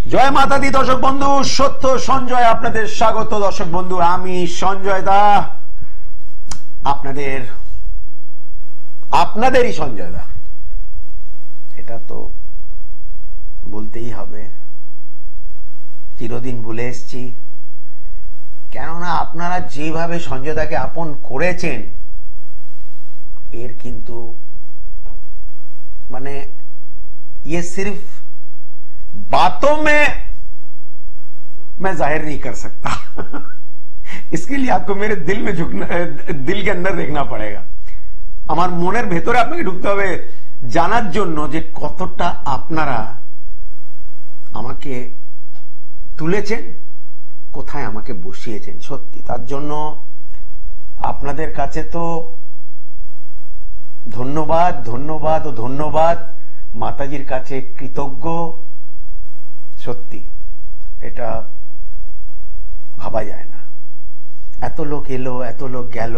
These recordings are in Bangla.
জয় মাতা দি দর্শক বন্ধু, সত্য সঞ্জয় আপনাদের স্বাগত। দর্শক বন্ধু, আমি সঞ্জয় দা, আপনাদেরই সঞ্জয় দা। এটা তো বলতেই হবে, চিরদিন বলে এসছি। কেননা আপনারা যেভাবে সঞ্জয় দাকে আপন করেছেন, এর কিন্তু মানে ये सिर्फ बातों में मैं जाहिर नहीं कर सकता इसके लिए आपको मेरे दिल में झुकना, दिल के अंदर देखना पड़ेगा। আমার মনের ভেতরে আপনাকে ঢুকতে হবে জানার জন্য যে কতটা আপনারা আমাকে তুলেছেন, কোথায় আমাকে বসিয়েছেন। সত্যি তার জন্য আপনাদের কাছে তো ধন্যবাদ, ধন্যবাদ ও ধন্যবাদ। মাতাজির কাছে কৃতজ্ঞ। সত্যি এটা ভাবা যায় না। এত লোক এলো, এত লোক গেল,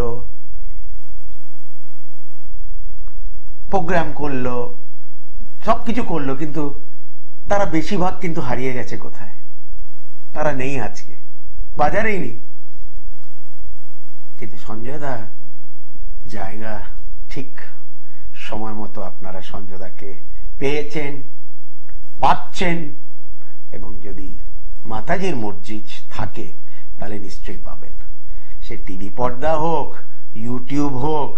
প্রোগ্রাম করলো, সবকিছু করলো, কিন্তু তারা বেশিরভাগ কিন্তু হারিয়ে গেছে। কোথায়? তারা নেই, আজকে বাজারেই নেই। কিন্তু সঞ্জয় দা জায়গা ঠিক সময় মতো আপনারা সঞ্জয় দাকে পেয়েছেন, পাচ্ছেন, এবং যদি মাতাজির মর্জি থাকে তাহলে নিশ্চয়ই পাবেন। সে টিভি পর্দা হোক, यूट्यूब হোক,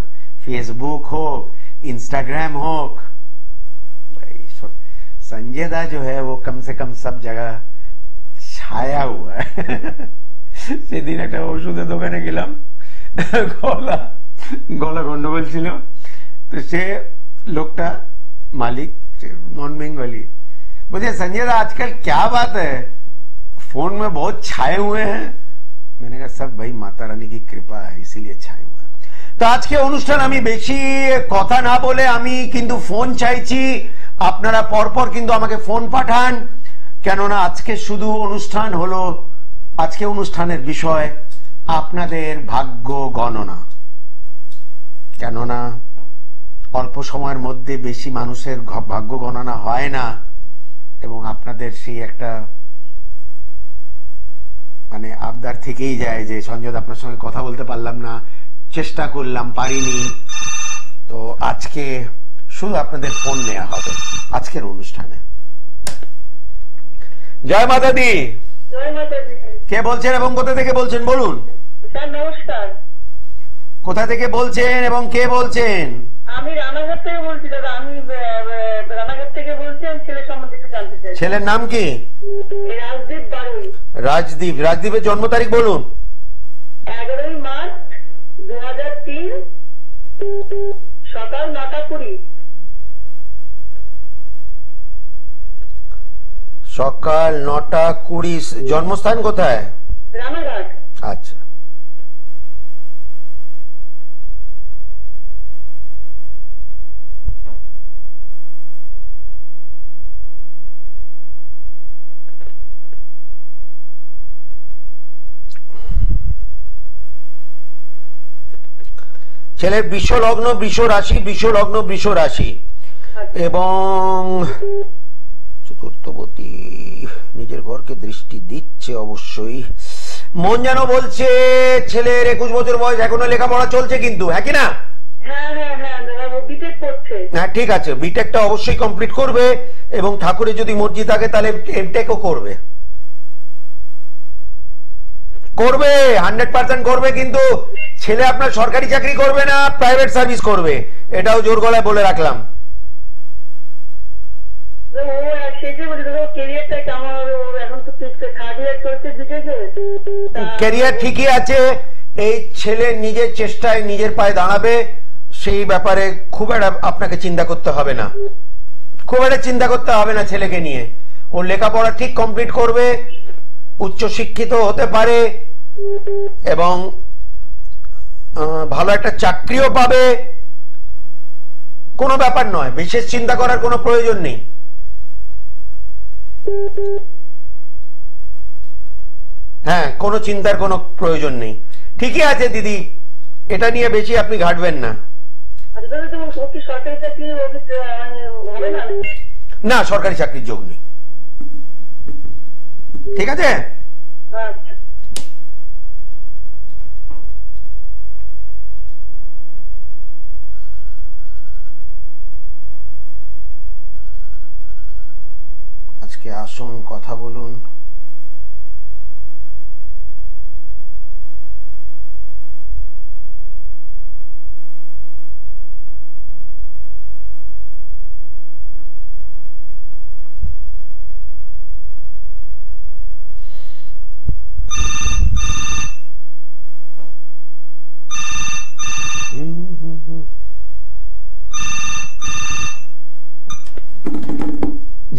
फेसबुक হোক, इंस्टाग्राम হোক, संजय दा जो है वो कम से कम सब जगह छाया हुआ है সেদিন একটা ওষুধের দোকানে গেলাম, গলা গন্ডগোল ছিল। तो से लोगटा मालिक नॉन बंगाली मुझे संजय दा आजकल क्या बात है, फोन में बहुत छाए हुए हैं। मैंने कहा सब भाई माता रानी की कृपा है, इसीलिए छाए हुए हैं। तो आज के অনুষ্ঠান আমি বেশি কথা না বলে আমি কিন্তু ফোন চাইছি। আপনারা পরপর কিন্তু আমাকে ফোন পাঠান, কেননা আজকে শুধু অনুষ্ঠান হলো, আজকে অনুষ্ঠানের বিষয় আপনাদের ভাগ্য গণনা। কেননা অল্প সময়ের মধ্যে বেশি মানুষের ভাগ্য গণনা হয় না, এবং আপনাদের সেই একটা মানে আবদার থেকেই যায় যে সঞ্জয় দা আপনার সঙ্গে কথা বলতে পারলাম না, চেষ্টা করলাম, পারিনি। তো আজকে শুধু আপনাদের ফোন নেওয়া হবে আজকের অনুষ্ঠানে। জয় মাতা দি। জয় মাতা দি। কে বলছেন এবং কোথা থেকে বলছেন বলুন? স্যার নমস্কার। কোথা থেকে বলছেন এবং কে বলছেন? আমি রানাঘাট থেকে বলছি দাদা। আমি রানাঘাট থেকে বলছি। আমি ছেলের সম্বন্ধে একটু জানতে চাই। ছেলের নাম কি? রাজদীপ বারুই। রাজদীপ। রাজদীপের জন্ম তারিখ বলুন। 11 মার্চ 2003 সকাল 9:20। সকাল 9:20। জন্মস্থান কোথায়? রানাঘাট। আচ্ছা, ছেলের বৃষ লগ্ন, বৃষ রাশি, বৃষ লগ্ন, বৃষ রাশি, এবং চতুর্থপতি নিজের ঘরকে দৃষ্টি দিচ্ছে অবশ্যই। মন যেন বলছে ছেলের 21 বছর বয়স, এখনো লেখাপড়া চলছে কিন্তু, হ্যাঁ কি না? হ্যাঁ ঠিক আছে, বিটেকটা অবশ্যই কমপ্লিট করবে, এবং ঠাকুরের যদি মর্জি থাকে তাহলে এমটেকও করবে, 100% করবে। কিন্তু ছেলে আপনার সরকারি চাকরি করবে না, প্রাইভেট সার্ভিস করবে, এটাও জোর গলায় বলে রাখলাম। ক্যারিয়ার ঠিকই আছে, এই ছেলে নিজের চেষ্টায় নিজের পায়ে দাঁড়াবে, সেই ব্যাপারে খুব একটা আপনাকে চিন্তা করতে হবে না, খুব একটা চিন্তা করতে হবে না ছেলেকে নিয়ে। ওর লেখাপড়া ঠিক কমপ্লিট করবে, উচ্চ শিক্ষিত হতে পারে, এবং ভালো একটা চাকরিও পাবে। কোনো ব্যাপার নয়, বিশেষ চিন্তা করার কোনো প্রয়োজন নেই। হ্যাঁ, কোনো চিন্তার কোনো প্রয়োজন নেই। ঠিকই আছে দিদি, এটা নিয়ে বেশি আপনি ঘাটবেন না। না, সরকারি চাকরির যোগ নেই। ঠিক আছে? আচ্ছা। আজকে আসুন কথা বলুন।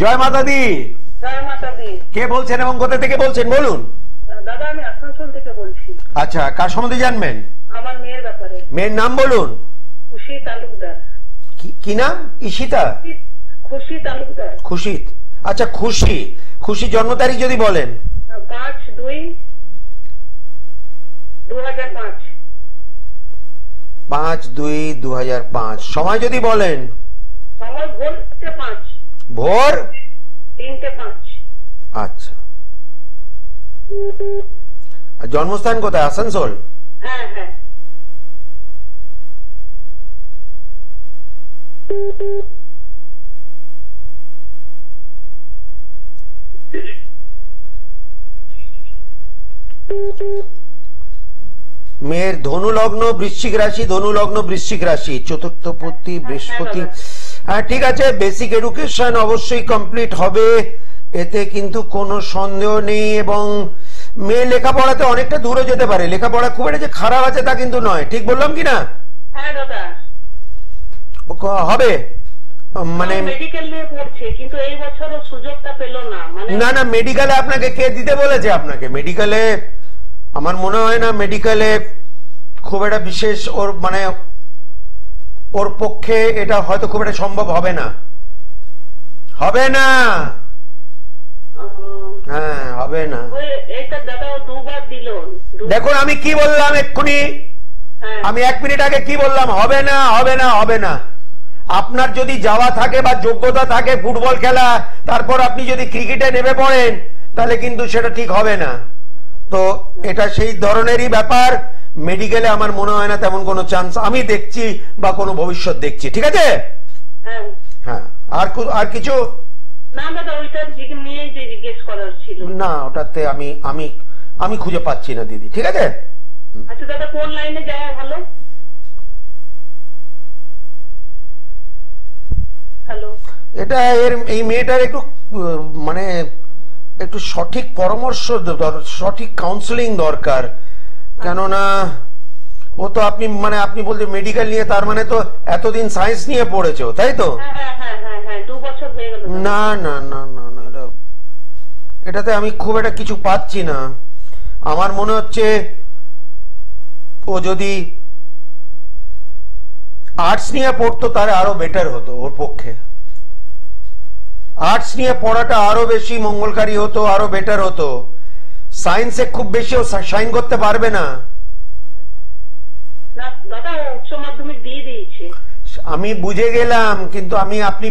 জয় মাতা দি। জয় মাতা দি। কে বলছেন এবং কোথা থেকে বলছেন বলুন? দাদা আমি আসানসোল থেকে বলছি। আচ্ছা, কার সম্বন্ধে জানবেন? আমার মেয়ের ব্যাপারে। মেয়ের নাম বলুন। খুশি তালুকদার। কি নাম? ঈশিতা? খুশি তালুকদার। খুশি। আচ্ছা, খুশি। খুশি জন্ম তারিখ যদি বলেন। 5/2/2005। 5/2/2005। সময় যদি বলেন। সময় ভোর 3:05। ভোর 3:05। আচ্ছা। আর জন্মস্থান কোথায়? আসানসোল? হ্যাঁ হ্যাঁ। মেয়ের ধনু লগ্ন বৃশ্চিক রাশি, ধনু লগ্ন বৃশ্চিক রাশি, চতুর্থপতি বৃহস্পতি। হ্যাঁ ঠিক আছে, বেসিক এডুকেশন অবশ্যই কমপ্লিট হবে, এতে কিন্তু কোনো সন্দেহ নেই। এবং মেয়ে লেখাপড়াতে অনেকটা দূরে যেতে পারে, লেখাপড়া খুব একটা যে খারাপ আছে তা কিন্তু নয়, ঠিক বললাম কি না? হ্যাঁ দাদা। হবে মানে মেডিকেল নিয়ে পড়ছে, কিন্তু এই বছরও সুযোগটা পেল না। না না, মেডিকেলে আপনাকে কে দিতে বলেছে? আপনাকে মেডিকেলে আমার মনে হয় না মেডিকেলে খুব একটা বিশেষ ওর মানে ওর পক্ষে এটা হয়তো খুব একটা সম্ভব হবে না। হবে না, হ্যাঁ হবে না। এটা দাদা দুবার দিল। দেখুন আমি কি বললাম এক্ষুনি, আমি 1 মিনিট আগে কি বললাম? হবে না, হবে না, হবে না। আপনার যদি যাওয়া থাকে বা যোগ্যতা থাকে ফুটবল খেলা, তারপর আপনি যদি ক্রিকেটে নেমে পড়েন, তাহলে কিন্তু সেটা ঠিক হবে না। তো এটা সেই ধরনেরই ব্যাপার। মেডিকেলে আমার মনে হয় না তেমন কোনো চান্স আমি দেখছি বা কোনো ভবিষ্যৎ দেখছি। ঠিক আছে? হ্যাঁ। আর কিছু না দাদা, ওইটা নিয়ে যে জিজ্ঞেস করার ছিল। না, ওটাতে আমি খুঁজে পাচ্ছি না দিদি। ঠিক আছে? আচ্ছা দাদা, কোন লাইনে যাওয়া ভালো? হ্যালো, এটা এই মেয়েটার একটু মানে একটু সঠিক পরামর্শ, সঠিক কাউন্সেলিং দরকার। কেননা ও তো আপনি বলতে মেডিকেল নিয়ে, তার মানে তো এতদিন সায়েন্স নিয়ে পড়েছো, তাই তো? হ্যাঁ 2 বছর হয়ে গেল। না না না না না, এটাতে আমি খুব একটা কিছু পাচ্ছি না। আমার মনে হচ্ছে ও যদি আর্টস নিয়ে পড়তো তাহলে আরো বেটার হতো ওর পক্ষে। আর্টস নিয়ে পড়াটা আরো বেশি মঙ্গলকারী হতো, আরো বেটার হতো। সায়েন্সে খুব বেশি ও শাইন করতে পারবে না। দাদা উচ্চ মাধ্যমিক দিয়ে দিয়েছে। আমি বুঝে গেলাম, কিন্তু আপনি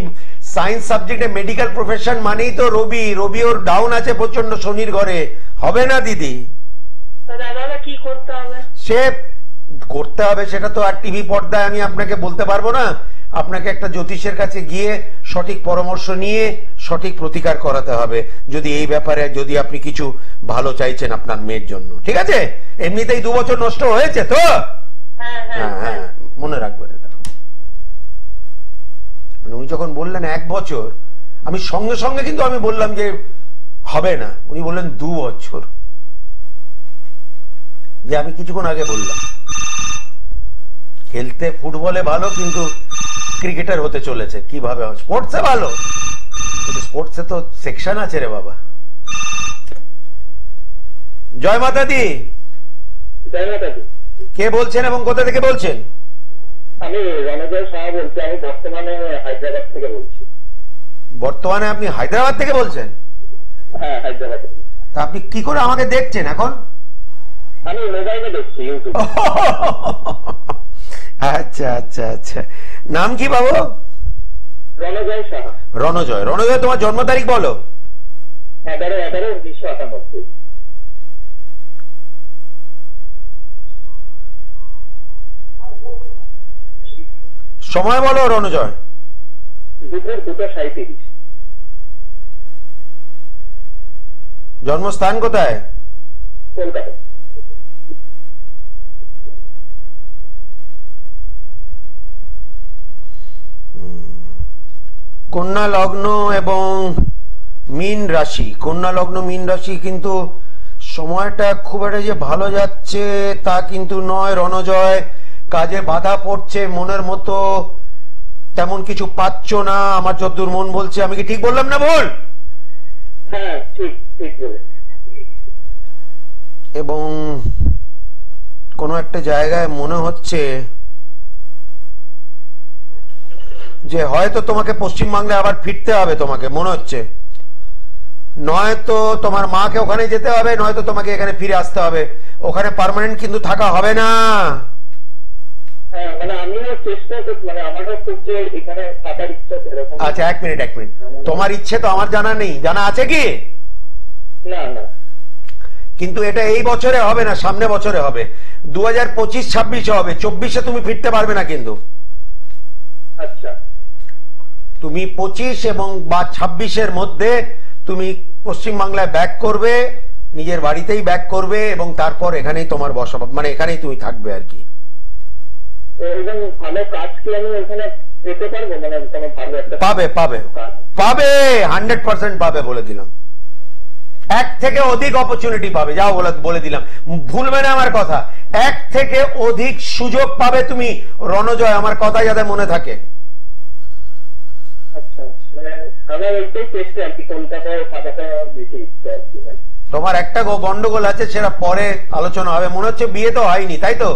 সায়েন্স সাবজেক্টে মেডিকেল প্রফেশন মানেই তো রবি ওর ডাউন আছে প্রচন্ড শনির ঘরে। হবে না দিদি। দাদা কি করতে হবে? সে করতে হবে সেটা তো আর টিভি পর্দায় আমি আপনাকে বলতে পারবো না। আপনাকে একটা জ্যোতিষের কাছে গিয়ে সঠিক পরামর্শ নিয়ে সঠিক প্রতিকার করাতে হবে, যদি এই ব্যাপারে যদি আপনি কিছু ভালো চাইছেন আপনার মেয়ের জন্য। ঠিক আছে? এমনিতেই 2 বছর নষ্ট হয়েছে তো। হ্যাঁ মনে রাখবেন এটা। মানে উনি যখন বললেন 1 বছর, আমি সঙ্গে সঙ্গে কিন্তু আমি বললাম যে হবে না। উনি বললেন 2 বছর, যে আমি কিছুক্ষণ আগে বললাম। খেলতে ফুটবলে ভালো, কিন্তু ক্রিকেটার হতে চলেছে। কিভাবে? স্পোর্টসে ভালো, কিন্তু স্পোর্টসে তো সেকশন আছে রে বাবা। জয় মাতা দি। জয় মাতা দি। কে বলছেন এবং কোথা থেকে বলছেন? আমি রণজয় সাহা বলছি। আমি বর্তমানে হায়দ্রাবাদ থেকে বলছি। বর্তমানে আপনি হায়দ্রাবাদ থেকে বলছেন? হ্যাঁ হায়দ্রাবাদ থেকে। তা আপনি কি করে আমাকে দেখছেন এখন? আমি মোবাইলে দেখছি, ইউটিউবে। আচ্ছা আচ্ছা আচ্ছা। নাম কি বাবু? রণজয় সাহা। রণজয়। তোমার জন্ম তারিখ বলো। 11/11/1998। সময় বলো রণজয়। দুপুর 2:37। জন্মস্থান কোথায়? কলকাতা। কন্যা লগ্ন এবং মীন রাশি, কন্যা লগ্ন মীন রাশি, কিন্তু সময়টা খুব একটা যে ভালো যাচ্ছে তা কিন্তু নয় রণজয়। কাজে বাধা পড়ছে, মনের মতো তেমন কিছু পাচ্ছ না আমার যতদূর মন বলছে। আমি কি ঠিক বললাম না ভুল? হ্যাঁ ঠিক ঠিক বলে। এবং কোনো একটা জায়গায় মনে হচ্ছে যে হয়তো তোমাকে পশ্চিমবাংলায় আবার ফিরতে হবে, তোমাকে মনে হচ্ছে। নয়তো তোমার মাকে ওখানে যেতে হবে, নয়তো তোমাকে এখানে ফিরে আসতে হবে। ওখানে পার্মানেন্ট কিন্তু থাকা হবে না। মানে আমিও চেষ্টা করছি, মানে আমারও খুব যে এখানে থাকার ইচ্ছা সেরকম। আচ্ছা এক মিনিট, তোমার ইচ্ছে তো আমার জানা নেই, জানা আছে কি? না না। কিন্তু এটা এই বছরে হবে না, সামনে বছরে হবে, 2025-26 হবে। 24-এ তুমি ফিরতে পারবে না কিন্তু। আচ্ছা। তুমি 25 এবং বা 26-এর মধ্যে তুমি পশ্চিমবাংলায় ব্যাক করবে, নিজের বাড়িতেই ব্যাক করবে, এবং তারপর এখানেই তোমার বসবাস, মানে এখানেই তুমি থাকবে আর কি। এবং ভালো কাজ কি আমি এখানে পেতে পারবো? মানে কোনো ভালো একটা পাবে পাবে পাবে 100% পাবে, বলে দিলাম। এক থেকে অধিক অপরচুনিটি পাবে, যাও বলে দিলাম, ভুলবে না আমার কথা। এক থেকে অধিক সুযোগ পাবে তুমি রণজয়, আমার কথা যাতে মনে থাকে। আচ্ছা, মানে আমার এইটাই চেষ্টা আর কি, কলকাতায় থাকাটা বেশি ইচ্ছা আর কি। তোমার একটা গন্ডগোল আছে, সেটা পরে আলোচনা হবে। মনে হচ্ছে বিয়ে তো হয়নি, তাই তো?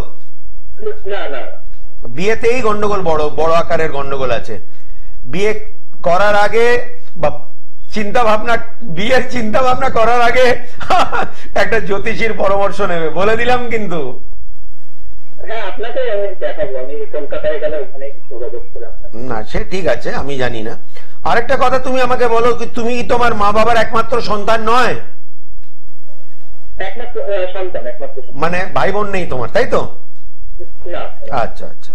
না না, বিয়েতেই গন্ডগোল, বড় আকারের গন্ডগোল আছে। বিয়ে করার আগে বা বিয়ের চিন্তা ভাবনা করার আগে একটা জ্যোতিষীর পরামর্শ নেবে, বলে দিলাম কিন্তু। হ্যাঁ আপনাকে আমি দেখাবো, আমি কলকাতায় গেলে ওখানে যোগাযোগ করে। না সে ঠিক আছে, আমি জানি না। আরেকটা কথা তুমি আমাকে বলো, তুমি তোমার মা বাবার একমাত্র সন্তান নয়? একমাত্র সন্তান, একমাত্র। মানে ভাই বোন নেই তোমার, তাই তো? না। আচ্ছা আচ্ছা,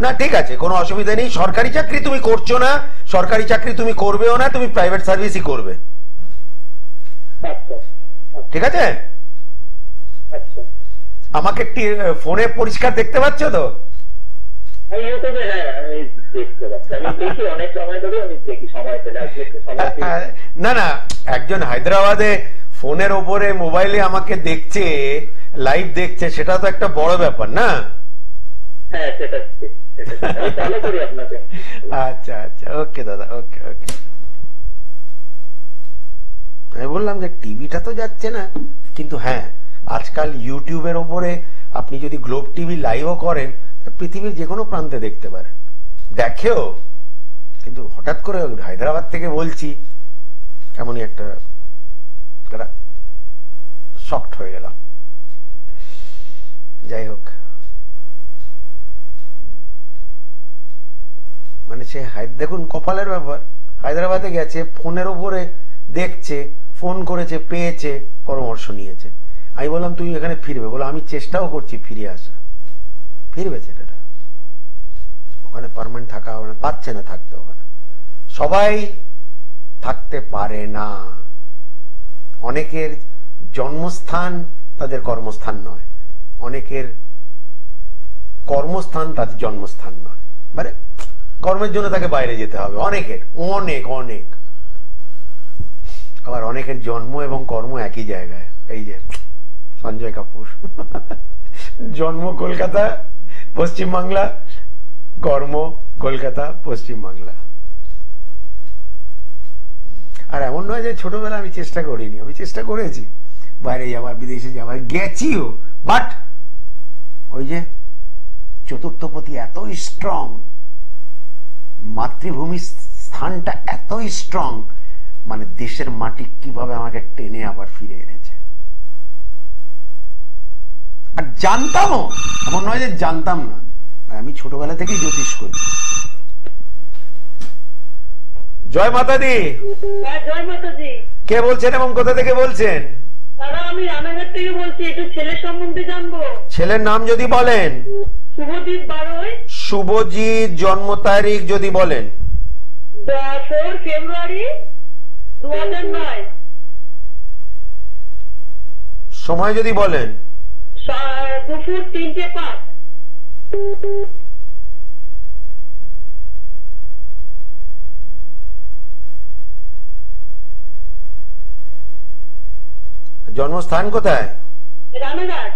না ঠিক আছে, কোনো অসুবিধা নেই। সরকারি চাকরি তুমি করছো না, সরকারি চাকরি তুমি করবেও না, তুমি প্রাইভেট সার্ভিসই করবে। ঠিক আছে? আচ্ছা, আমাকে ফোনে পরিষ্কার দেখতে পাচ্ছ তো? না না, একজন হায়দ্রাবাদে ফোনের ওপরে মোবাইলে আমাকে দেখছে, লাইভ দেখছে, সেটা তো একটা বড় ব্যাপার না? হ্যাঁ সেটা ঠিক। আচ্ছা আচ্ছা, ওকে দাদা, ওকে ওকে। আমি বললাম যে টিভিটা তো যাচ্ছে না, কিন্তু হ্যাঁ আজকাল ইউটিউবের ওপরে আপনি যদি গ্লোব টিভি লাইভও করেন, পৃথিবীর যে কোনো প্রান্তে দেখতে পারেন, দেখেও। কিন্তু হঠাৎ করে হায়দ্রাবাদ থেকে বলছি, কেমনই একটা শকড হয়ে গেলাম। যাই হোক, মানে সে দেখুন কপালের ব্যাপার, হায়দ্রাবাদে গেছে, ফোনের ওপরে দেখছে, ফোন করেছে, পেয়েছে, পরামর্শ নিয়েছে। আমি বললাম তুমি এখানে ফিরবে, বলে আমি চেষ্টাও করছি ফিরে আসা। ফিরবে ছেলেটা, ওখানে পার্মানেন্ট থাকা হবে না, পাচ্ছে না থাকতে ওখানে। সবাই থাকতে পারে না, অনেকের জন্মস্থান তাদের কর্মস্থান নয়, অনেকের কর্মস্থান তাদের জন্মস্থান নয়, মানে কর্মের জন্য তাকে বাইরে যেতে হবে। অনেকের, অনেক অনেক। আবার অনেকের জন্ম এবং কর্ম একই জায়গায়। এই যে সঞ্জয় কাপুর, জন্ম কলকাতা পশ্চিমবাংলা, কর্ম কলকাতা পশ্চিমবাংলা। আর এমন নয় যে ছোটবেলা আমি চেষ্টা করিনি, আমি চেষ্টা করেছি বাইরে যাওয়ার, বিদেশে যাওয়ার, গেছিও। বাট ওই যে চতুর্থপতি এতই স্ট্রং, মাতৃভূমির স্থানটা এতই স্ট্রং, মানে দেশের মাটি কিভাবে আমাকে টেনে আবার ফিরে এনেছে। আর জানতামও, এমন নয় যে জানতাম না, আমি ছোটবেলা থেকেই জ্যোতিষ করি। জয় মাতা দি। জয় মাতা দি। কে বলছেন এবং কোথা থেকে বলছেন? দাদা আমি রানাঘাট থেকে বলছি, একটু ছেলের সম্বন্ধে জানবো। ছেলের নাম যদি বলেন। শুভদীপ বারোই। শুভজিৎ, জন্ম তারিখ যদি বলেন। 4 ফেব্রুয়ারি 2009। সময় যদি বলেন। দুপুর 3:05। জন্মস্থান কোথায়? রানাঘাট।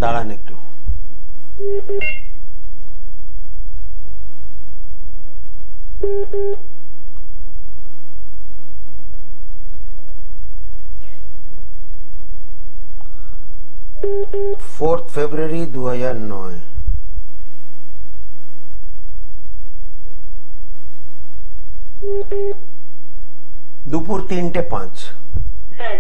দাঁড়ান একটু। February 2009। দুপুর 3:05। হ্যাঁ।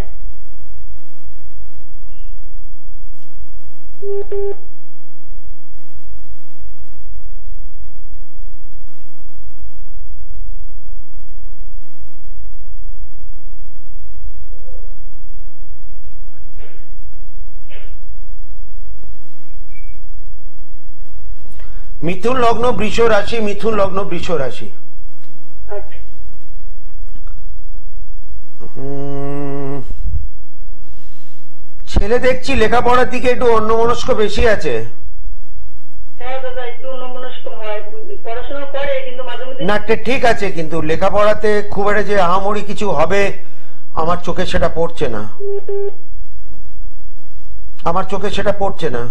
মিথুন লগ্ন বৃষ রাশি, মিথুন লগ্ন বৃষ রাশি। ছেলে দেখছি লেখাপড়ার দিকে একটু অন্যমনস্ক বেশি আছে। হ্যাঁ দাদা একটু অন্যমনস্ক হয়, পড়াশোনা করে কিন্তু মাঝে মধ্যে। না ঠিক আছে, কিন্তু লেখাপড়াতে খুব একটা যে আহামরি কিছু হবে আমার চোখে সেটা পড়ছে না, আমার চোখে সেটা পড়ছে না।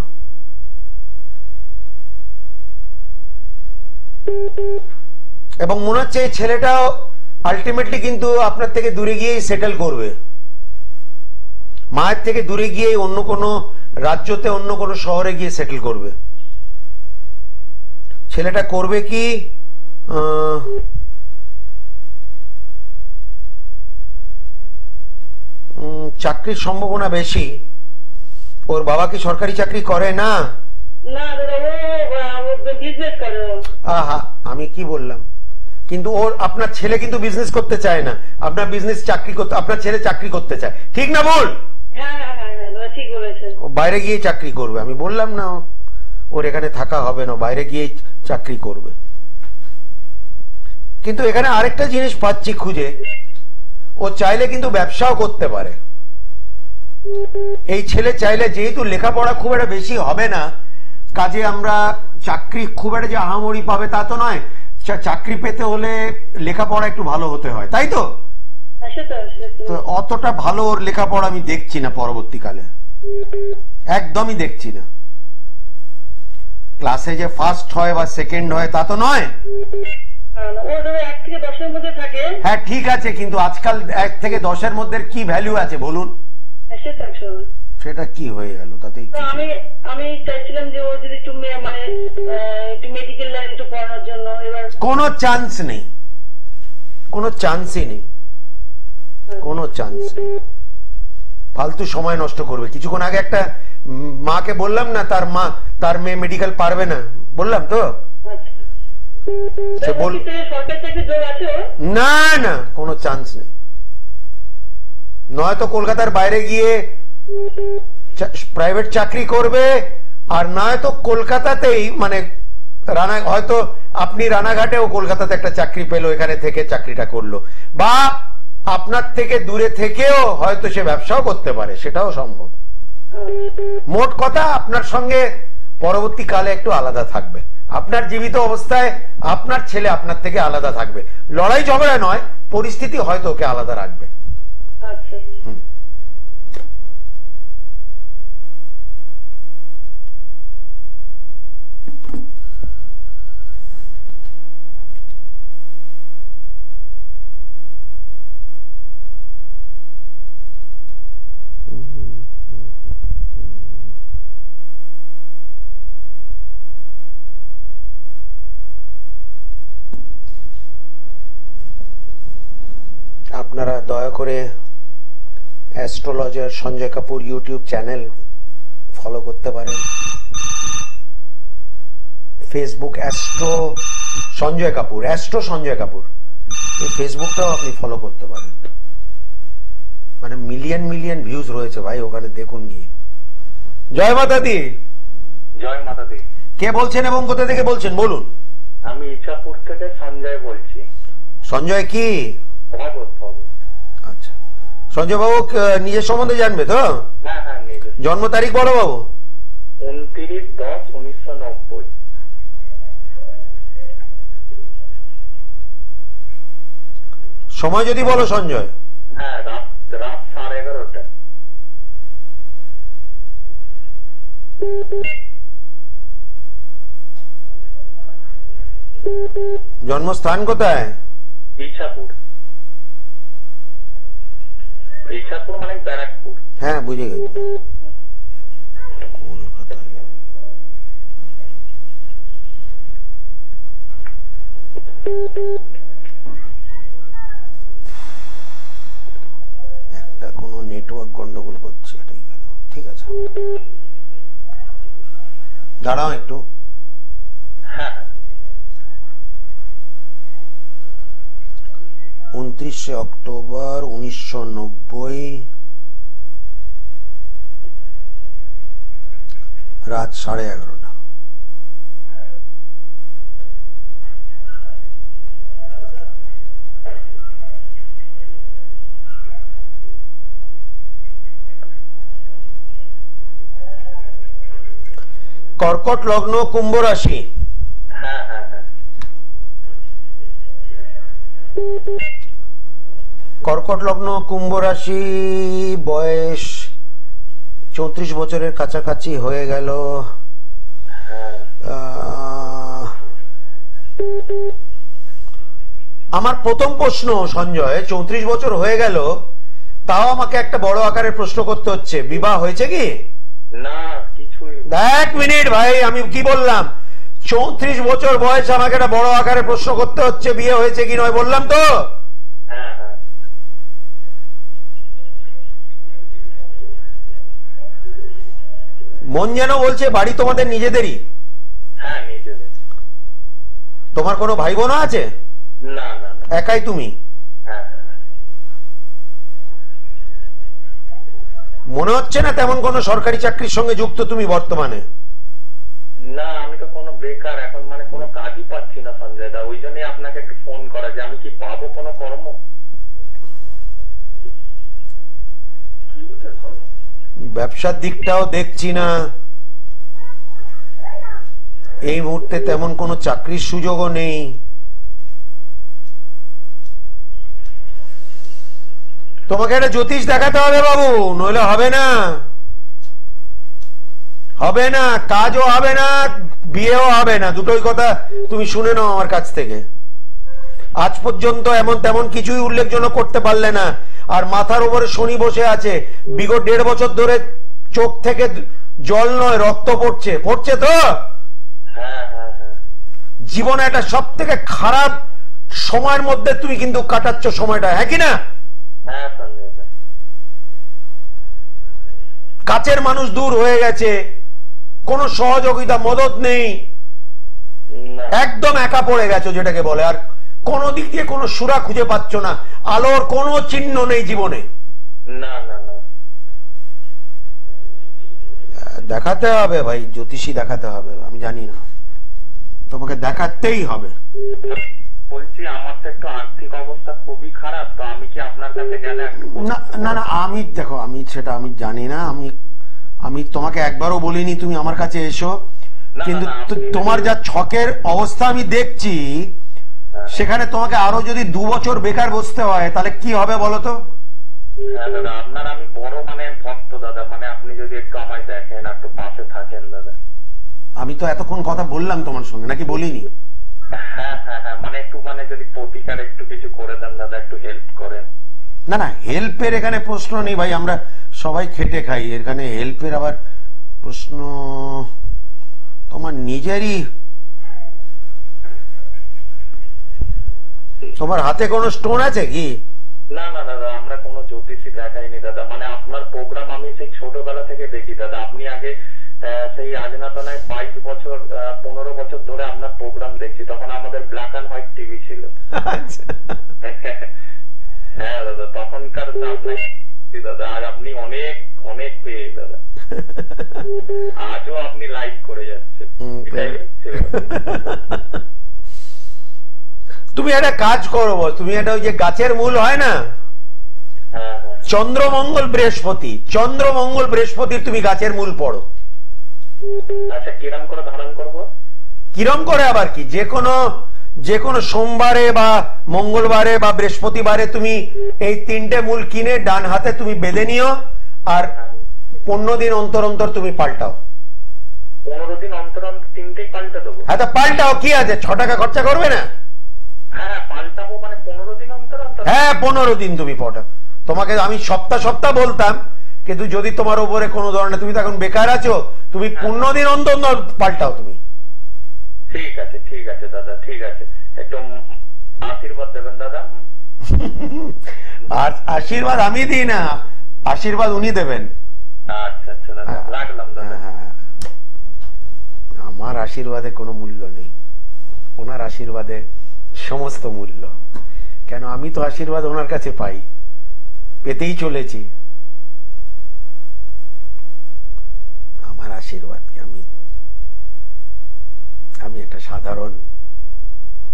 এবং মনে হচ্ছে এই ছেলেটাও আলটিমেটলি কিন্তু আপনার থেকে দূরে গিয়েই সেটেল করবে, মায়ের থেকে দূরে গিয়ে অন্য কোনো রাজ্যতে অন্য কোনো শহরে গিয়ে সেটেল করবে। ছেলেটা করবে কি চাকরির সম্ভাবনা বেশি। ওর বাবা কি সরকারি চাকরি করে? না না দাদা ও বিজনেস করে। আহা আমি কি বললাম, কিন্তু ওর আপনার ছেলে কিন্তু বিজনেস করতে চায় না, আপনার বিজনেস চাকরি করতে, আপনার ছেলে চাকরি করতে চায়, ঠিক না ভুল? হ্যাঁ হ্যাঁ হ্যাঁ ঠিক বলেছেন। ও বাইরে গিয়ে চাকরি করবে, আমি বললাম না ওর এখানে থাকা হবে না, বাইরে গিয়ে চাকরি করবে। কিন্তু এখানে আরেকটা জিনিস পাচ্ছি খুঁজে, ও চাইলে কিন্তু ব্যবসাও করতে পারে। এই ছেলে চাইলে, যেহেতু লেখাপড়া খুব একটা বেশি হবে না, কাজে আমরা চাকরি খুব একটা যে আহামরি পাবে তা তো নয়, চাকরি পেতে হলে লেখাপড়া একটু ভালো হতে হয়, তাই তো? তো অতটা ভালো ওর লেখাপড়া আমি দেখছি না পরবর্তীকালে, একদমই দেখছি না। ক্লাসে যে ফার্স্ট হয় বা সেকেন্ড হয় তা তো নয়। হ্যাঁ ঠিক আছে, কিন্তু আজকাল 1 থেকে 10-এর মধ্যে কি ভ্যালু আছে বলুন? সেটা কি হয়ে গেল তাতে? আমি চাইছিলাম যে ও যদি একটু মানে একটু মেডিকেল লাইন একটু পড়ানোর জন্য। এবার কোনো চান্স নেই, কোনো চান্সই নেই, কোনো চান্স নেই। ফালতু সময় নষ্ট করবে। কিছুক্ষণ আগে একটা মাকে বললাম না, তার মেয়ে মেডিকেল পারবে না, বললাম তো। না না কোনো চান্স নেই, নয়তো কলকাতার বাইরে গিয়ে প্রাইভেট চাকরি করবে, আর নয়তো কলকাতাতেই মানে হয়তো আপনি রানাঘাটেও কলকাতাতে একটা চাকরি পেলো, এখানে থেকে চাকরিটা করলো, বা আপনার থেকে দূরে থেকেও হয়তো সে ব্যবসাও করতে পারে, সেটাও সম্ভব। মোট কথা আপনার সঙ্গে পরবর্তীকালে একটু আলাদা থাকবে, আপনার জীবিত অবস্থায় আপনার ছেলে আপনার থেকে আলাদা থাকবে, লড়াই ঝগড়া নয়, পরিস্থিতি হয়তো ওকে আলাদা রাখবে। আপনারা দয়া করে astrologer Sanjay Kapoor YouTube channel follow করতে পারেন, ফেসবুক অ্যাস্ট্রো সঞ্জয় কাপুর, এই ফেসবুকটাও আপনি ফলো করতে পারেন। মানে মিলিয়ন ভিউজ রয়েছে ভাই, ওখানে দেখুন গিয়ে। জয় মাতা দি। জয় মাতা দি। কে বলছেন এবং কোথা থেকে বলছেন বলুন? আমি ইচ্ছাপুর থেকে সঞ্জয় বলছি। সঞ্জয় কি? ভগত। আচ্ছা, সঞ্জয় বাবু নিজের সম্বন্ধে জানবে তো? হ্যাঁ হ্যাঁ, নিজের। জন্ম তারিখ বলো বাবু। 29/10/1990। সময় যদি বলো সঞ্জয়। হ্যাঁ, রাত 11:30। জন্মস্থান কোথায়? ইচ্ছাপুর মানে ব্যারাকপুর। হ্যাঁ, বুঝে গেছি। কলকাতায়। একটা কোনো নেটওয়ার্ক গন্ডগোল করছে, এটাই ঠিক আছে, দাঁড়াও একটু। হ্যাঁ, 29 অক্টোবর 1990, রাত 11:30। কর্কট লগ্ন, কুম্ভ রাশি। হ্যাঁ হ্যাঁ হ্যাঁ। কর্কট লগ্ন, কুম্ভ রাশি, বয়স 34 বছরের কাছাকাছি হয়ে গেল। আমার প্রথম প্রশ্ন সঞ্জয়, 34 বছর হয়ে গেল, তাও আমাকে একটা বড় আকারের প্রশ্ন করতে হচ্ছে, বিবাহ হয়েছে কি? না, কিছুই। এক মিনিট ভাই, আমি কি বললাম? 34 বছর বয়স, আমাকে একটা বড় আকারে প্রশ্ন করতে হচ্ছে বিয়ে হয়েছে কি নয়, বললাম তো? হ্যাঁ হ্যাঁ। মন যেন বলছে বাড়ি তোমাদের নিজেদেরই? হ্যাঁ, নিজেদের। তোমার কোনো ভাই বোন আছে? না না না, একাই তুমি? হ্যাঁ হ্যাঁ। মনে হচ্ছে না তেমন কোনো সরকারি চাকরির সঙ্গে যুক্ত তুমি বর্তমানে? না, আমি তো কোনো বেকার, এখন মানে কোনো কাজই পাচ্ছি না সঞ্জয় দা, ওই জন্যই আপনাকে একটু ফোন করা যে আমি কি পাবো কোনো কর্ম। ব্যবসার দিকটাও দেখছি না এই মুহূর্তে, তেমন কোনো চাকরির সুযোগও নেই। তোমাকে একটা জ্যোতিষ দেখাতে হবে বাবু, নইলে হবে না, হবে না, কাজও হবে না, বিয়েও হবে না, দুটোই কথা তুমি শুনে নাও আমার কাছ থেকে। আজ পর্যন্ত এমন তেমন কিছুই উল্লেখজনক করতে পারলে না, আর মাথার উপরে শনি বসে আছে, বিগত 1.5 বছর ধরে চোখ থেকে জল নয় রক্ত পড়ছে তো। হ্যাঁ হ্যাঁ হ্যাঁ। জীবনে একটা সব থেকে খারাপ সময়ের মধ্যে তুমি কিন্তু কাটাচ্ছ সময়টা, হ্যাঁ কি না? হ্যাঁ সঞ্জয় দা। কাছের মানুষ দূর হয়ে গেছে, কোনো সহযোগিতা মদত নেই, একদম একা পড়ে গেছো যেটাকে বলে, আর কোন দিক দিয়ে কোনো সুরা খুঁজে পাচ্ছ না, আলোর কোনো চিহ্ন নেই জীবনে। না না না, দেখাতে হবে ভাই, জ্যোতিষী দেখাতে হবে, আমি জানি না, তোমাকে দেখাতেই হবে। বলছি আমার তো একটু আর্থিক অবস্থা খুবই খারাপ, তো আমি কি আপনার কাছে গেলে একটু? না না, আমি দেখো, আমি সেটা আমি জানি না, আমি তোমাকে একবারও বলিনি তুমি আমার কাছে এসো, কিন্তু তোমার যা ছকের অবস্থা আমি দেখছি, সেখানে তোমাকে আরো যদি 2 বছর বেকার বসতে হয় তাহলে কি হবে বলো তো? হ্যাঁ দাদা, আপনার আমি বড় মানে ভক্ত দাদা, মানে আপনি যদি একটু আমায় দেখেন, একটু পাশে থাকেন দাদা। আমি তো এতক্ষণ কথা বললাম তোমার সঙ্গে, নাকি বলিনি? হ্যাঁ হ্যাঁ হ্যাঁ, মানে একটু মানে যদি প্রতিকার একটু কিছু করে দেন দাদা, একটু হেল্প করেন। না না, হেল্পের এখানে প্রশ্ন নেই ভাই, আমরা সবাই খেটে খাই, এখানে হেল্পের আবার প্রশ্ন? তোমার নিজেরই, তোমার হাতে কোনো স্টোন আছে কি? না না না দেখি দাদা। আপনি আগে সেই আজ না তো নয় 22 বছর 15 বছর ধরে আপনার প্রোগ্রাম দেখছি, তখন আমাদের ব্ল্যাক অ্যান্ড হোয়াইট টিভি ছিল। হ্যাঁ দাদা, তখনকার দাদা। আর আপনি অনেক অনেক পেয়ে দাদা, আজও আপনি লাইক করে যাচ্ছেন। তুমি একটা কাজ করো, তুমি একটা ওই যে গাছের মূল হয় না, চন্দ্রমঙ্গল বৃহস্পতি, চন্দ্রমঙ্গল বৃহস্পতির তুমি গাছের মূল পড়ো। আচ্ছা, কিরম করে ধারণ করবো? কিরম করে আবার কি, যে কোনো সোমবারে বা মঙ্গলবারে বা বৃহস্পতিবারে তুমি এই 3টে মূল কিনে ডান হাতে তুমি বেঁধে নিও, আর 15 দিন অন্তর অন্তর তুমি পাল্টাও। 15 দিন অন্তর অন্তর 3টেই পাল্টা দেবো? হ্যাঁ, তো পাল্টাও, কি আছে, 6 টাকা খরচা করবে না? হ্যাঁ পাল্টাবো, মানে 15 দিন অন্তর অন্তর? হ্যাঁ 15 দিন তুমি পড়া। তোমাকে আমি সপ্তাহ বলতাম, কিন্তু যদি তোমার উপরে কোনো ধরনের, তুমি তো এখন বেকার আছো, তুমি 15 দিন অন্তর অন্তর পাল্টাও তুমি। ঠিক আছে ঠিক আছে দাদা, ঠিক আছে। একটু আশীর্বাদ দেবেন দাদা। আর আশীর্বাদ আমি দিই না, আশীর্বাদ উনি দেবেন। আচ্ছা আচ্ছা দাদা, রাখলাম দাদা। আমার আশীর্বাদে কোনো মূল্য নেই, ওনার আশীর্বাদে সমস্ত মূল্য। কেন, আমি তো আশীর্বাদ ওনার কাছে পাই, পেতেই চলেছি। আমার আশীর্বাদ কি, আমি একটা সাধারণ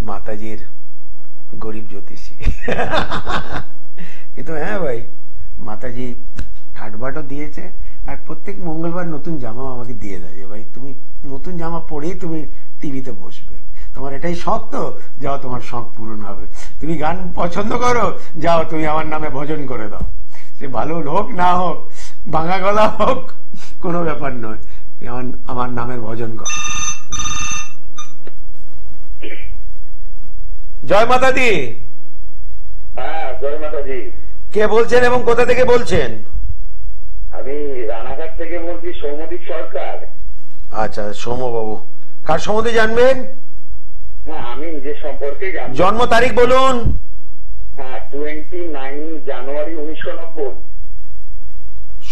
মাতাজির গরিব জ্যোতিষী। কিন্তু হ্যাঁ ভাই, মাতাজি খাটবাটও দিয়েছে, আর প্রত্যেক মঙ্গলবার নতুন জামাও আমাকে দিয়ে দেয়, ভাই তুমি নতুন জামা পরেই তুমি টিভিতে বসবে, তোমার এটাই শখ, তো যাও তোমার শখ পূরণ হবে। তুমি গান পছন্দ করো, যাও তুমি আমার নামে ভজন করে দাও, সে ভালো হোক না হোক, ভাঙা গলা হোক, কোনো ব্যাপার নয়, আমার নামের ভজন কর। জয় মাতাজি। হ্যাঁ জয় মাতাজি। কে বলছেন এবং কোথা থেকে বলছেন? আমি রানাঘাট থেকে বলছি, সৌমদীপ সরকার। আচ্ছা সৌমবাবু, কার সম্বন্ধে জানবেন? হ্যাঁ আমি নিজের সম্পর্কে জানবো। জন্ম তারিখ বলুন। হ্যাঁ 29 জানুয়ারি 1990।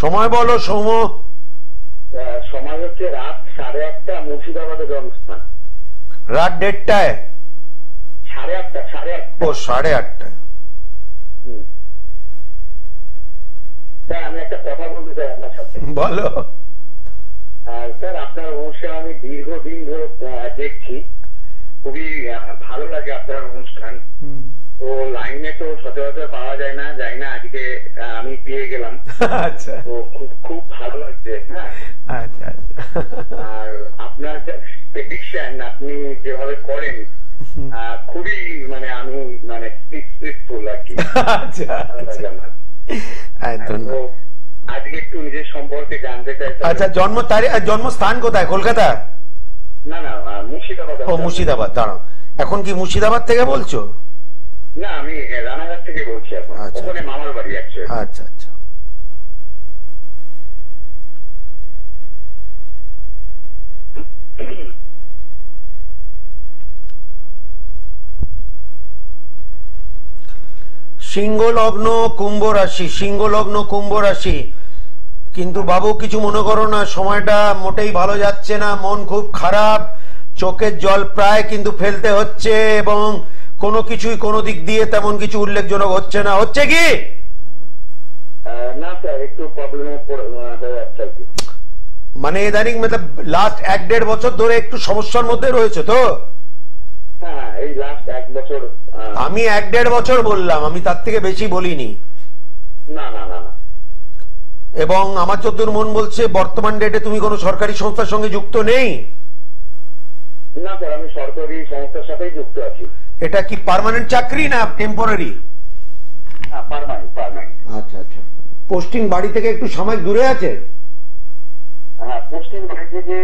সময় বলো সৌম। সময় হচ্ছে রাত 8:30, মুর্শিদাবাদে জন্মস্থান। রাত 1:30টায়? 8:30। ও 8:30টায়। স্যার আমি একটা কথা বলতে চাই আপনার সাথে। বলো। স্যার আপনার অনুষ্ঠান আমি দীর্ঘদিন ধরে দেখছি, খুবই ভালো লাগে আপনার অনুষ্ঠান। তো লাইনে তো সচরাচর পাওয়া যায় না, আজকে আমি পেয়ে গেলাম। আচ্ছা, তো খুব ভালো লাগছে। হ্যাঁ আচ্ছা। আর আপনার প্রেডিকশন আপনি যেভাবে করেন, খুবই মানে আমি মানে স্পিরিটফুল আর কি। আচ্ছা, আজকে একটু নিজের সম্পর্কে জানতে চাই। আচ্ছা, জন্ম তারিখ, জন্মস্থান কোথায়? কলকাতা? না না, মুর্শিদাবাদ। ও মুর্শিদাবাদ, দাঁড়াও, এখন কি মুর্শিদাবাদ থেকে বলছো? না আমি রানাঘাট থেকে বলছি এখন। ওখানে মামার বাড়ি আছে। আচ্ছা আচ্ছা। সিংহ লগ্ন কুম্ভ রাশি, সিংহ লগ্ন কুম্ভ রাশি। কিন্তু বাবু কিছু মনে করো না, সময়টা মোটেই ভালো যাচ্ছে না, মন খুব খারাপ, চোখের জল প্রায় কিন্তু ফেলতে হচ্ছে, এবং কোনো কিছুই কোনো দিক দিয়ে তেমন কিছু উল্লেখজনক হচ্ছে না। হচ্ছে কি না স্যার, একটু প্রবলেমে হয়ে যাচ্ছে। মানে ইদানিং মতলব লাস্ট 1-1.5 বছর ধরে একটু সমস্যার মধ্যে রয়েছে তো? হ্যাঁ এই লাস্ট 1 বছর। আমি 1-1.5 বছর বললাম, আমি তার থেকে বেশি বলিনি। না না না। এবং আমার যতদূর মন বলছে বর্তমান ডেটে তুমি কোনো সরকারি সংস্থার সঙ্গে যুক্ত নেই? না স্যার, আমি সরকারি সংস্থার সাথেই যুক্ত আছি। এটা কি পার্মানেন্ট চাকরি না টেম্পোরারি? হ্যাঁ পার্মানেন্ট। আচ্ছা আচ্ছা। পোস্টিং বাড়ি থেকে একটু সাময়িক দূরে আছে? হ্যাঁ পোস্টিং বাড়ি থেকে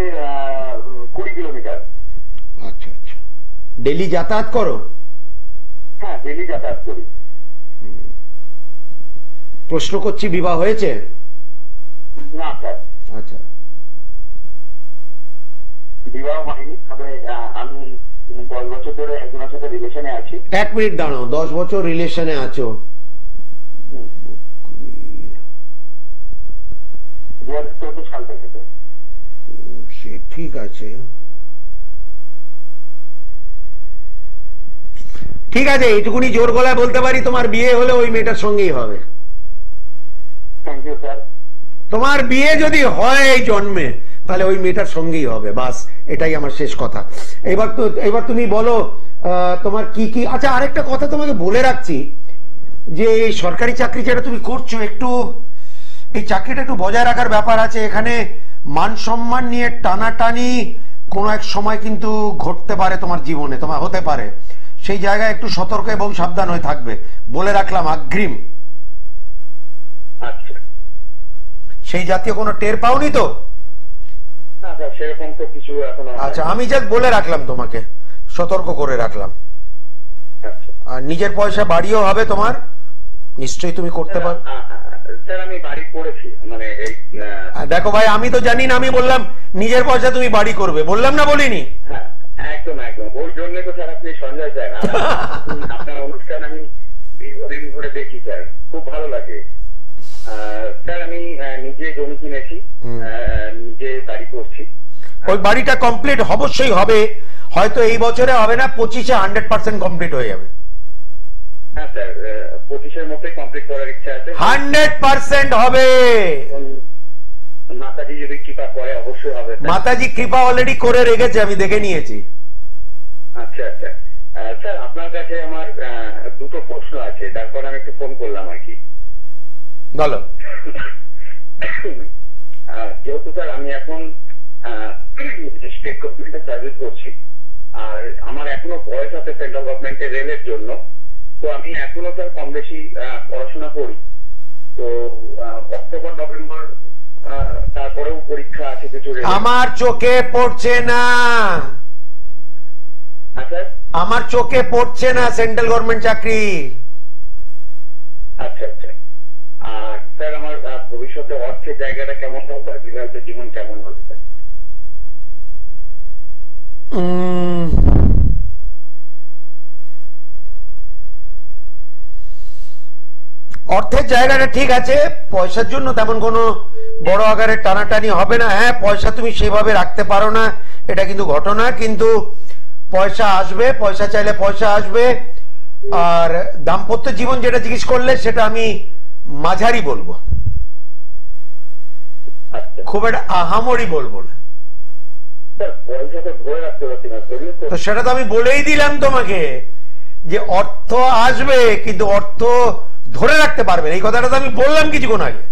20 কিলোমিটার। আচ্ছা আচ্ছা। ডেলি যাতায়াত করো? হ্যাঁ ডেলি যাতায়াত করি। প্রশ্ন করছি, বিবাহ হয়েছে? না স্যার। আচ্ছা। বিবাহ হয়নি, তবে আমি 10 বছর ধরে একজনের সাথে রিলেশনে আছি। 1 মিনিট দাঁড়াও, 10 বছর রিলেশনে আছো? 2014 সাল ঠিক আছে, ঠিক আছে, এইটুকুনি জোর গলায় বলতে পারি তোমার বিয়ে হলে ওই মেয়েটার সঙ্গেই হবে। Thank you sir. তোমার বিয়ে যদি হয় এই জন্মে তাহলে ওই মেয়েটার সঙ্গেই হবে, বাস এটাই আমার শেষ কথা। এবার তুমি বলো তোমার কি কি। আচ্ছা, আরেকটা কথা তোমাকে বলে রাখছি, যে এই সরকারি চাকরি যেটা তুমি করছো, একটু এই চাকরিটা একটু বজায় রাখার ব্যাপার আছে। এখানে মান সম্মান নিয়ে টানাটানি কোনো এক সময় কিন্তু ঘটতে পারে তোমার জীবনে, তোমার হতে পারে। সেই জায়গায় একটু সতর্ক এবং সাবধান হয়ে থাকবে, বলে রাখলাম অগ্রিম। আচ্ছা, সেই জাতীয় কোনো টের পাওনি তো? না স্যার, সেরকম তো কিছু এখনো। আচ্ছা, আমি জাস্ট বলে রাখলাম, তোমাকে সতর্ক করে রাখলাম। আচ্ছা আর নিজের পয়সা বাড়িও হবে তোমার, নিশ্চয়ই তুমি করতে পারো। স্যার আমি বাড়ি করেছি, মানে এই দেখো ভাই, আমি তো জানি না, আমি বললাম নিজের পয়সা তুমি বাড়ি করবে, বললাম না, বলিনি? হ্যাঁ একদম একদম, ওই জন্য তো স্যার আপনি সঞ্জয় স্যার, আপনার অনুষ্ঠান আমি দীর্ঘদিন ধরে দেখি স্যার, খুব ভালো লাগে। স্যার আমি নিজে জমি কিনেছি, নিজে বাড়ি করছি। ওই বাড়িটা কমপ্লিট অবশ্যই হবে, হয়তো এই বছরে হবে না, 25-এ 100% কমপ্লিট হয়ে যাবে। হ্যাঁ স্যার, 25-এর মধ্যে কমপ্লিট করার ইচ্ছা আছে। 100% হবে। মাতাজি যদি কৃপা করে অবশ্যই হবে। মাতাজি কৃপা অলরেডি করে রেখেছে, আমি দেখে নিয়েছি। আচ্ছা আচ্ছা স্যার, আপনার কাছে আমার দুটো প্রশ্ন আছে, তারপর আমি একটু ফোন করলাম আর কি। বলো। যেহেতু স্যার আমি এখন স্টেট গভর্নমেন্টের সার্ভিস করছি, আর আমার এখনো বয়স আছে সেন্ট্রাল গভর্নমেন্টের রেলের জন্য, তো আমি এখনো স্যার কম বেশি পড়াশোনা করি। তো অক্টোবর নভেম্বর তারপরেও পরীক্ষা আছে কিছু। আমার চোখে পড়ছে না, আমার চোখে পড়ছে না সেন্ট্রাল গভর্নমেন্ট চাকরি। আচ্ছা আচ্ছা, আর স্যার আমার ভবিষ্যতে অর্থের জায়গাটা কেমন হবে, বিবাহিত জীবন কেমন হবে স্যার? অর্থের জায়গাটা ঠিক আছে, পয়সার জন্য তেমন কোনো বড় আকারের টানাটানি হবে না। হ্যাঁ, পয়সা তুমি সেভাবে রাখতে পারো না, এটা কিন্তু ঘটনা, কিন্তু পয়সা আসবে, পয়সা চাইলে পয়সা আসবে। আর দাম্পত্য জীবন যেটা জিজ্ঞেস করলে, সেটা আমি মাঝারি বলবো, খুব একটা আহামরি বলবো না। তো সেটা তো আমি বলেই দিলাম তোমাকে, যে অর্থ আসবে কিন্তু অর্থ ধরে রাখতে পারবে, এই কথাটা তো আমি বললাম কিছুক্ষণ আগে।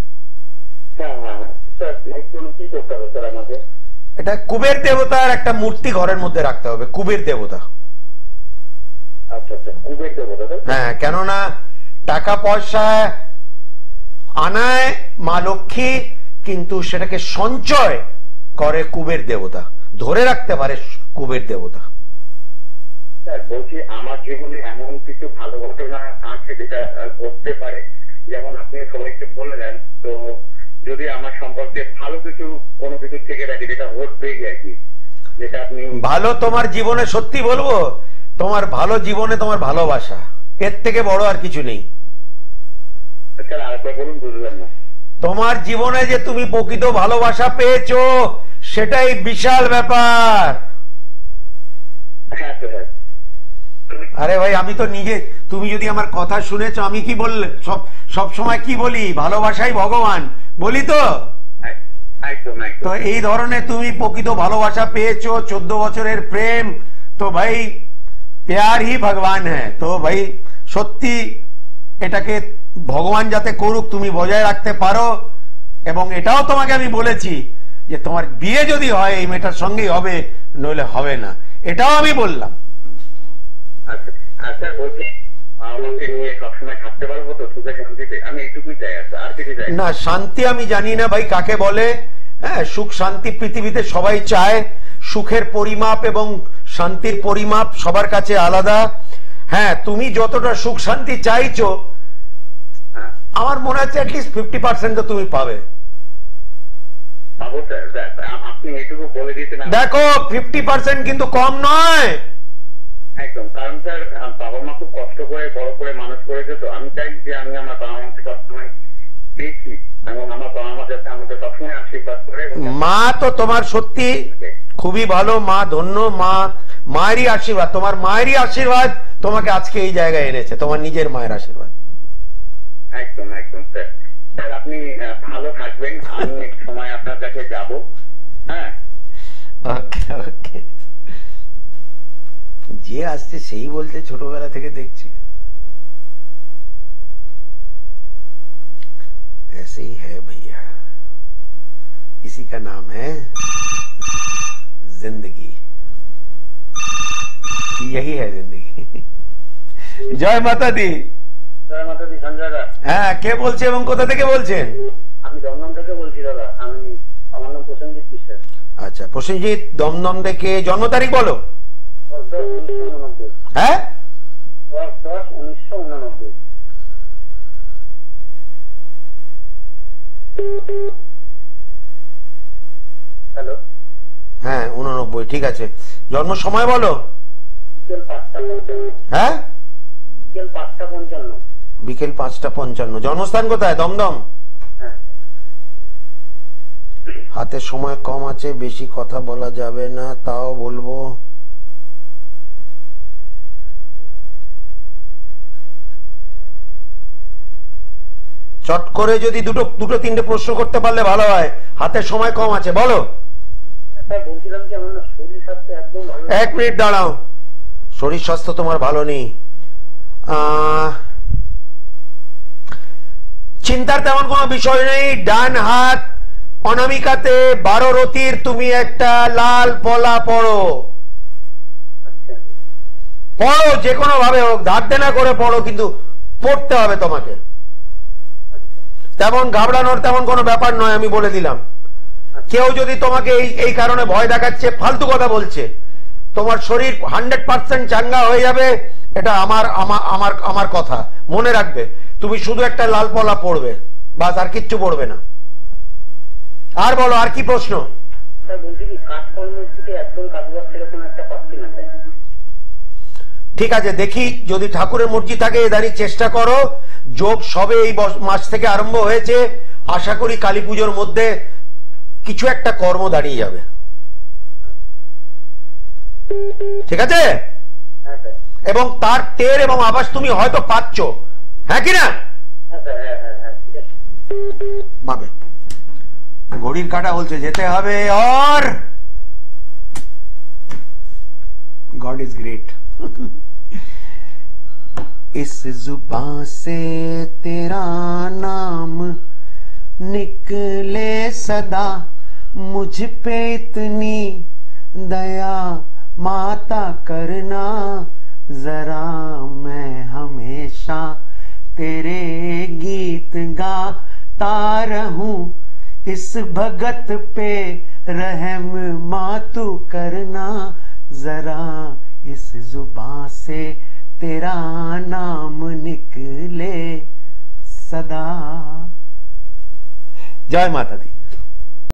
এটা কুবের দেবতার একটা মূর্তি ঘরের মধ্যে রাখতে হবে, কুবের দেবতা। হ্যাঁ, কেননা টাকা পয়সা আনায় মা লক্ষ্মী, কিন্তু সেটাকে সঞ্চয় করে কুবের দেবতা, ধরে রাখতে পারে কুবের দেবতা। স্যার বলছি, আমার জীবনে এমন কিছু ভালো ঘটনা আছে যেটা ঘটতে পারে, যেমন আপনি সবাইকে বলে দেন, তো যদি আমার সম্পর্কে ভালো কিছু কোনো কিছু থেকে রাখি যেটা ঘটবে আর কি, যেটা আপনি ভালো তোমার জীবনে, সত্যি বলবো, তোমার ভালো জীবনে তোমার ভালোবাসা, এর থেকে বড় আর কিছু নেই। স্যার আরেকবার বলুন, বুঝলেন না? তোমার জীবনে যে তুমি প্রকৃত ভালোবাসা পেয়েছো, সেটাই বিশাল ব্যাপার। হ্যাঁ স্যার। আরে ভাই, আমি তো নিজে, তুমি যদি আমার কথা শুনেছো, আমি কি বললে সব সময় কি বলি, ভালোবাসাই ভগবান বলি তো। তো এই ধরনের তুমি প্রকৃত ভালোবাসা পেয়েছো, 14 বছরের প্রেম, তো ভাই প্যার হি ভগবান হ্যাঁ। তো ভাই সত্যি এটাকে ভগবান যাতে করুক, তুমি বজায় রাখতে পারো। এবং এটাও তোমাকে আমি বলেছি যে তোমার বিয়ে যদি হয় এই মেয়েটার সঙ্গেই হবে, নইলে হবে না, এটাও আমি বললাম। আচ্ছা বলছি, আমাকে নিয়ে সবসময় থাকতে পারবো তো সুখে শান্তিতে? আমি এইটুকুই চাই, আর কিছু চাই না। শান্তি আমি জানি না ভাই কাকে বলে। হ্যাঁ, সুখ শান্তি পৃথিবীতে সবাই চায়, সুখের পরিমাপ এবং শান্তির পরিমাপ সবার কাছে আলাদা। হ্যাঁ, তুমি যতটা সুখ শান্তি চাইছো, আমার মনে হচ্ছে অ্যাটলিস্ট 50% তো তুমি পাবে। আপনি এইটুকু বলে দিতেন। দেখো 50% কিন্তু কম নয়। একদম, কারণ স্যার বাবা মা খুব কষ্ট করে বড় করে মানুষ করেছে, তো আমি চাই যে আমি আমার বাবা মাকে সবসময় পেয়েছি, এবং আমার বাবা মা যাতে আমাকে সবসময় আশীর্বাদ করে। মা তো তোমার সত্যি খুবই ভালো মা, ধন্য মা, মায়েরই আশীর্বাদ, তোমার মায়েরই আশীর্বাদ তোমাকে আজকে এই জায়গায় এনেছে, তোমার নিজের মায়ের আশীর্বাদ। একদম একদম স্যার। স্যার আপনি ভালো থাকবেন, আমি এক সময় আপনার কাছে যাব। হ্যাঁ, ওকে ওকে। যে আসছে সেই বলছে ছোটবেলা থেকে দেখছি, ऐसे ही है भैया, इसी का नाम है जिंदगी, यही है जिंदगी। জয় মাতা দি। জয় মাতা দি। সঞ্জয় দা। হ্যাঁ, কে বলছে এবং কোথা থেকে বলছেন? আমি দমদম থেকে বলছি দাদা, আমার নাম প্রসেনজিৎ বিশ্বাস। আচ্ছা প্রসেনজিৎ, দমদম থেকে, জন্ম তারিখ বলো। 10/10/1989। হ্যাঁ, 10/10/1989। হ্যালো। হ্যাঁ 89, ঠিক আছে। জন্ম সময় বলো। বিকেল 5:55। হ্যাঁ, বিকেল 5:55। বিকেল 5:55। জন্মস্থান কোথায়? দমদম। হ্যাঁ। হাতে সময় কম আছে, বেশি কথা বলা যাবে না, তাও বলবো। চট করে যদি দুটো তিনটে প্রশ্ন করতে পারলে ভালো হয়, হাতে সময় কম আছে, বলো। বলছিলাম কি আমার শরীর স্বাস্থ্য একদম ভালো। এক মিনিট দাঁড়াও, শরীর স্বাস্থ্য তোমার ভালো নেই, চিন্তার তেমন কোনো বিষয় নেই। ডান হাত অনামিকাতে 12 রতির তুমি একটা লাল পলা পড়ো, পড়ো যে কোনো ভাবে হোক, ধার দেনা করে পড়ো, কিন্তু পড়তে হবে তোমাকে। তেমন ঘাবড়ানোর তেমন কোনো ব্যাপার নয়, আমি বলে দিলাম। কেউ যদি তোমাকে এই কারণে ভয় দেখাচ্ছে, ফালতু কথা বলছে, তোমার শরীর 100% চাঙ্গা হয়ে যাবে, এটা আমার কথা মনে রাখবে। তুমি শুধু একটা লাল পলা পড়বে, বাস, আর কিচ্ছু পড়বে না। আর বলো, আর কি প্রশ্ন? ঠিক আছে, দেখি যদি ঠাকুরের মর্জি থাকে এদানি চেষ্টা করো। যোগ সবে এই মাস থেকে আরম্ভ হয়েছে, আশা করি কালী পুজোর মধ্যে কিছু একটা কর্ম দাঁড়িয়ে যাবে, ঠিক আছে? এবং তার টের এবং আভাস তুমি হয়তো পাচ্ছ, হ্যাঁ কিনা? ভাবে ঘড়ির কাঁটা বলছে যেতে হবে। और गॉड इज ग्रेट। इस जुबां से तेरा नाम निकले सदा, मुझ पे इतनी दया माता करना, जरा मैं हमेशा तेरे गीत गाता रहूं, इस भगत पे रहम मातू करना, जरा इस जुबां से तेरा नाम निकले सदा। जय माता दी।